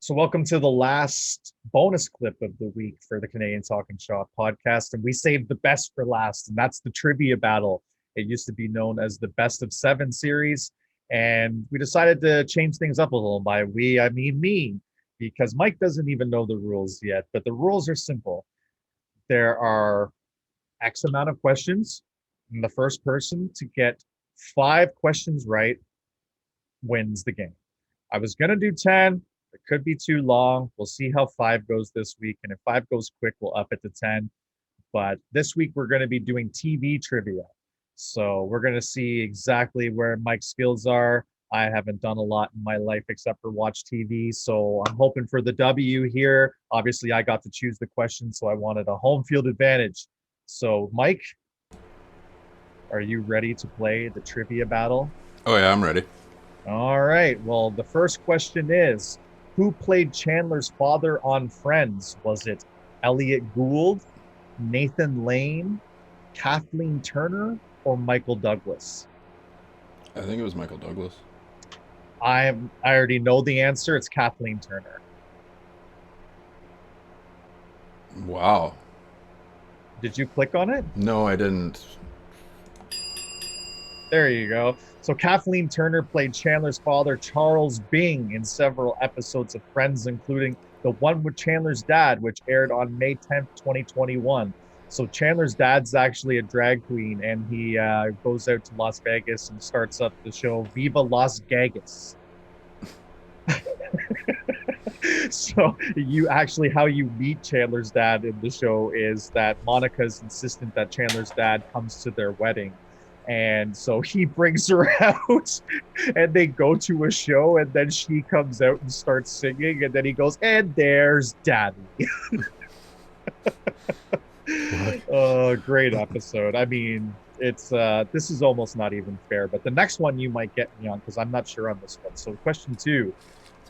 So, welcome to the last bonus clip of the week for the Canadian Talkin Shop podcast. And we saved the best for last, and that's the trivia battle. It used to be known as the Best of Seven series. And we decided to change things up a little. By we, I mean me, because Mike doesn't even know the rules yet. But the rules are simple. There are X amount of questions, and the first person to get five questions right wins the game. I was going to do 10. It could be too long. We'll see how five goes this week. And if five goes quick, we'll up it to 10. But this week, we're going to be doing TV trivia. So we're going to see exactly where Mike's skills are. I haven't done a lot in my life except for watch TV. So I'm hoping for the W here. Obviously, I got to choose the question, so I wanted a home field advantage. So, Mike, are you ready to play the trivia battle? Oh yeah, I'm ready. All right. Well, the first question is, who played Chandler's father on Friends? Was it Elliot Gould, Nathan Lane, Kathleen Turner, or Michael Douglas? I think it was Michael Douglas. I already know the answer. It's Kathleen Turner. Wow. Did you click on it? No, I didn't. There you go. So Kathleen Turner played Chandler's father, Charles Bing, in several episodes of Friends, including the one with Chandler's dad, which aired on May 10th, 2021. So Chandler's dad's actually a drag queen, and he goes out to Las Vegas and starts up the show Viva Las Gagas. So you actually, how you meet Chandler's dad in the show is that Monica's insistent that Chandler's dad comes to their wedding, and so he brings her out and they go to a show, and then she comes out and starts singing, and then he goes, and there's daddy. Great episode. I mean, it's this is almost not even fair, but the next one you might get me on because I'm not sure on this one. So question two,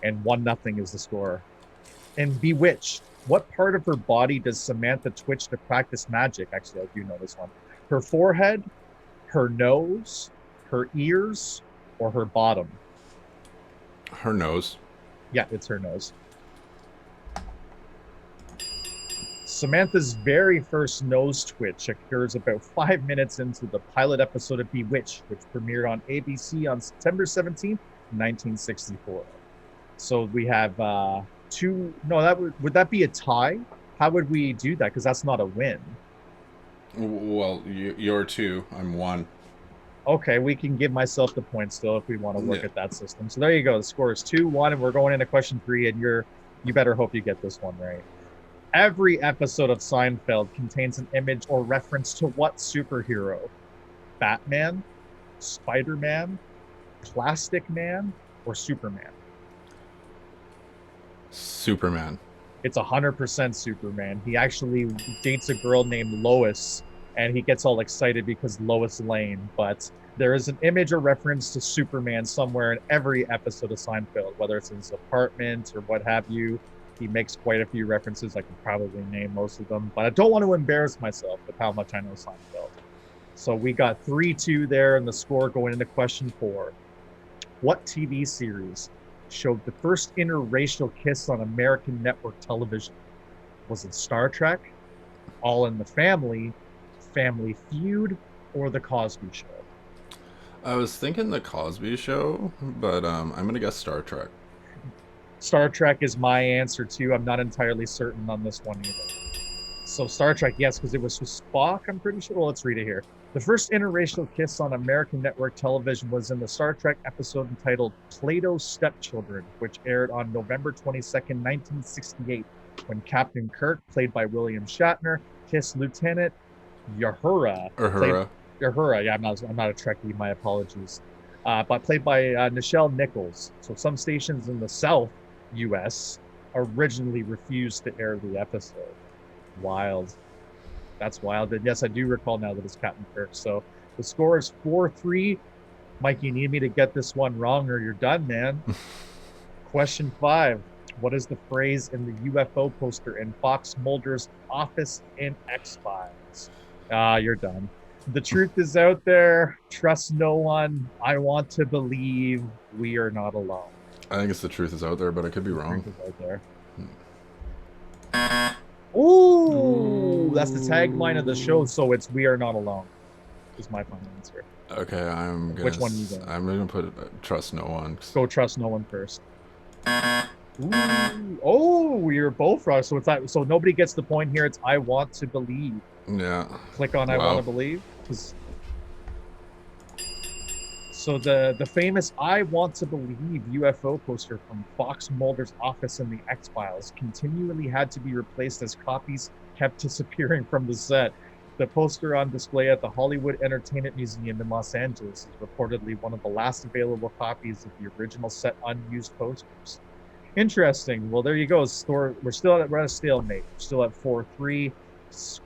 and 1-0 is the score. In Bewitched, what part of her body does Samantha twitch to practice magic? Actually, I do know this one. Her forehead, her nose, her ears, or her bottom? Her nose. Yeah, it's her nose. Samantha's very first nose twitch occurs about 5 minutes into the pilot episode of Bewitched, which premiered on ABC on September 17th, 1964. So we have two. No, would that be a tie? How would we do that? Because that's not a win. Well, you're two. I'm one. Okay, we can give myself the point still if we want to work Yeah. at that system. So there you go. The score is 2-1, and we're going into question three, and you better hope you get this one right. Every episode of Seinfeld contains an image or reference to what superhero? Batman, Spider-Man, Plastic Man, or Superman? Superman. It's 100% Superman. He actually dates a girl named Lois, and he gets all excited because Lois Lane. But there is an image or reference to Superman somewhere in every episode of Seinfeld, whether it's in his apartment or what have you. He makes quite a few references. I can probably name most of them, but I don't want to embarrass myself with how much I know Seinfeld. So we got 3-2 there in the score going into question four. What TV series showed the first interracial kiss on American network television? Was it Star Trek, All in the Family, Family Feud, or The Cosby Show? I was thinking the Cosby Show, but I'm gonna guess Star Trek. Star Trek is my answer too. I'm not entirely certain on this one either. So Star Trek, yes, because it was with Spock, I'm pretty sure. Well, let's read it here. The first interracial kiss on American network television was in the Star Trek episode entitled Plato's Stepchildren, which aired on November 22nd, 1968, when Captain Kirk, played by William Shatner, kissed Lieutenant Uhura, played Uhura. Uhura. Yeah, I'm not a Trekkie. My apologies. But played by Nichelle Nichols. So some stations in the South U.S. originally refused to air the episode. Wild. That's wild. And yes, I do recall now that it's Captain Kirk. So the score is 4-3. Mike, you need me to get this one wrong or you're done, man. Question five. What is the phrase in the UFO poster in Fox Mulder's office in X-Files? You're done. The truth is out there. Trust no one. I want to believe we are not alone. I think it's The Truth Is Out There, but I could be wrong. Truth is out there. Ooh, that's the tagline of the show. Ooh. So it's "We Are Not Alone." Is my final answer. Okay, Which one are you going? I'm gonna put Trust No One. Go trust no one first. Ooh. Oh, you're both wrong. So it's that. So nobody gets the point here. It's "I Want to Believe." Yeah. Click on "I Wow. Want to Believe." So the famous "I Want to Believe" UFO poster from Fox Mulder's office in the X-Files continually had to be replaced as copies kept disappearing from the set. The poster on display at the Hollywood Entertainment Museum in Los Angeles is reportedly one of the last available copies of the original set unused posters. Interesting. Well, there you go. We're at a stalemate. We're still at 4-3.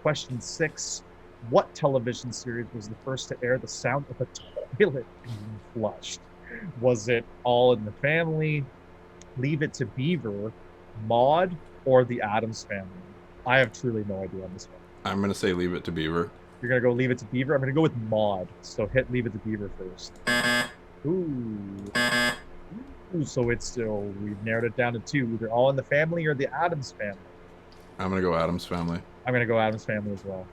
Question 6. What television series was the first to air the sound of a toilet being flushed? Was it All in the Family, Leave It to Beaver, Maude, or The Addams Family? I have truly no idea on this one. I'm gonna say Leave It to Beaver. You're gonna go Leave It to Beaver. I'm gonna go with Maude. So hit Leave It to Beaver first. Ooh. So it's still, we've narrowed it down to 2, either All in the Family or The Addams Family. I'm gonna go Addams Family. I'm gonna go Addams Family as well.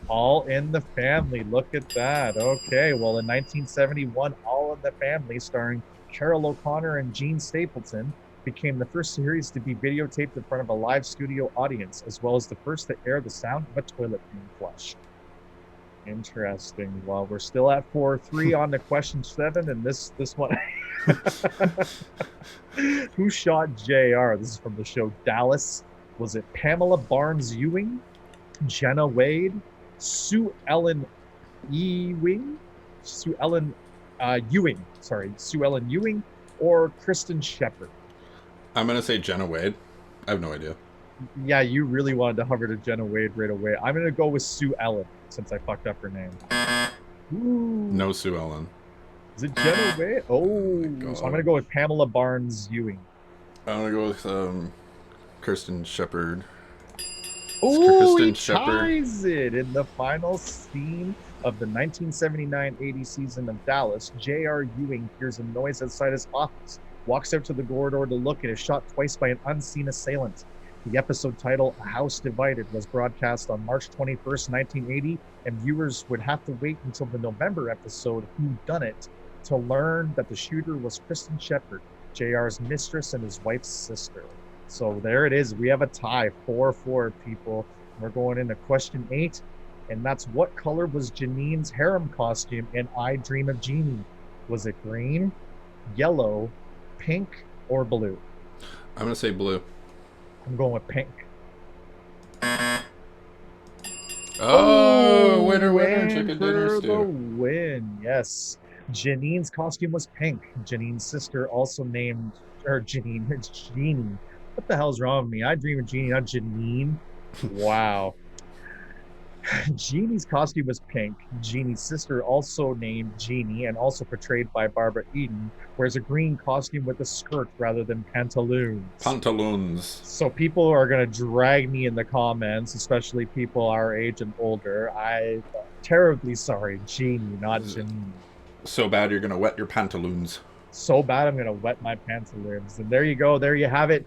All in the Family. Look at that. Okay, well, in 1971, All in the Family, starring Carol O'Connor and Gene Stapleton, became the first series to be videotaped in front of a live studio audience, as well as the first to air the sound of a toilet being flushed. Interesting. Well, we're still at 4-3 on to question 7, and this one. Who shot JR? This is from the show Dallas. Was it Pamela Barnes Ewing, Jenna Wade, Sue Ellen Ewing, or Kristen Shepard? I'm gonna say Jenna Wade. I have no idea. Yeah, you really wanted to hover to Jenna Wade right away. I'm gonna go with Sue Ellen since I fucked up her name. Ooh. No Sue Ellen. Is it Jenna Wade? Oh, so I'm gonna go with Pamela Barnes Ewing. I'm gonna go with Kirsten Shepard. Oh, he ties it in the final scene of the 1979-80 season of Dallas. J.R. Ewing hears a noise outside his office, walks out to the corridor to look, and is shot twice by an unseen assailant. The episode title, A House Divided, was broadcast on March 21st, 1980, and viewers would have to wait until the November episode, Who Done It, to learn that the shooter was Kristen Shepard, JR's mistress and his wife's sister. So there it is. We have a tie, 4-4, people. We're going into question 8, and that's what color was Janine's harem costume in I Dream of Jeannie? Was it green, yellow, pink, or blue? I'm gonna say blue. I'm going with pink. Oh, winner, chicken dinner for the stew. win. Yes. Janine's costume was pink. Janine's sister, also named, or Janine, it's Jeannie. What the hell's wrong with me? I Dream of Jeannie, not Janine. Wow. Jeannie's costume was pink. Jeannie's sister, also named Jeannie and also portrayed by Barbara Eden, wears a green costume with a skirt rather than pantaloons. Pantaloons. So people are going to drag me in the comments, especially people our age and older. I'm terribly sorry. Jeannie, not Janine. So bad you're gonna wet your pantaloons. So bad I'm going to wet my pantaloons. And there you go. There you have it.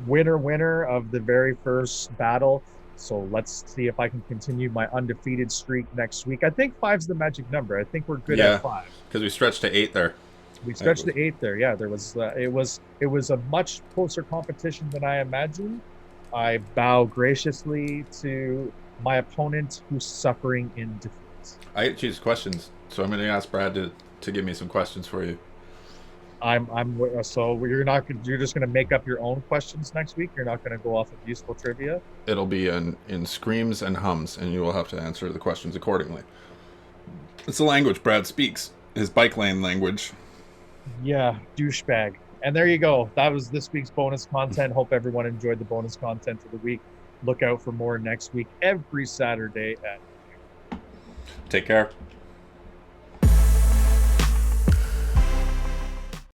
Winner of the very first battle. So let's see if I can continue my undefeated streak next week. I think 5's the magic number. I think we're good at 5. Because we stretched to 8 there. We stretched to 8 there. Yeah, there was. It was a much closer competition than I imagined. I bow graciously to my opponent, who's suffering in defeat. I get to choose questions, so I'm going to ask Brad to give me some questions for you. So you're just gonna make up your own questions next week. You're not gonna go off of useful trivia. It'll be in screams and hums, and you will have to answer the questions accordingly. It's the language Brad speaks, his bike lane language. Yeah, douchebag. And there you go. That was this week's bonus content. Hope everyone enjoyed the bonus content of the week. Look out for more next week, every Saturday at. Take care.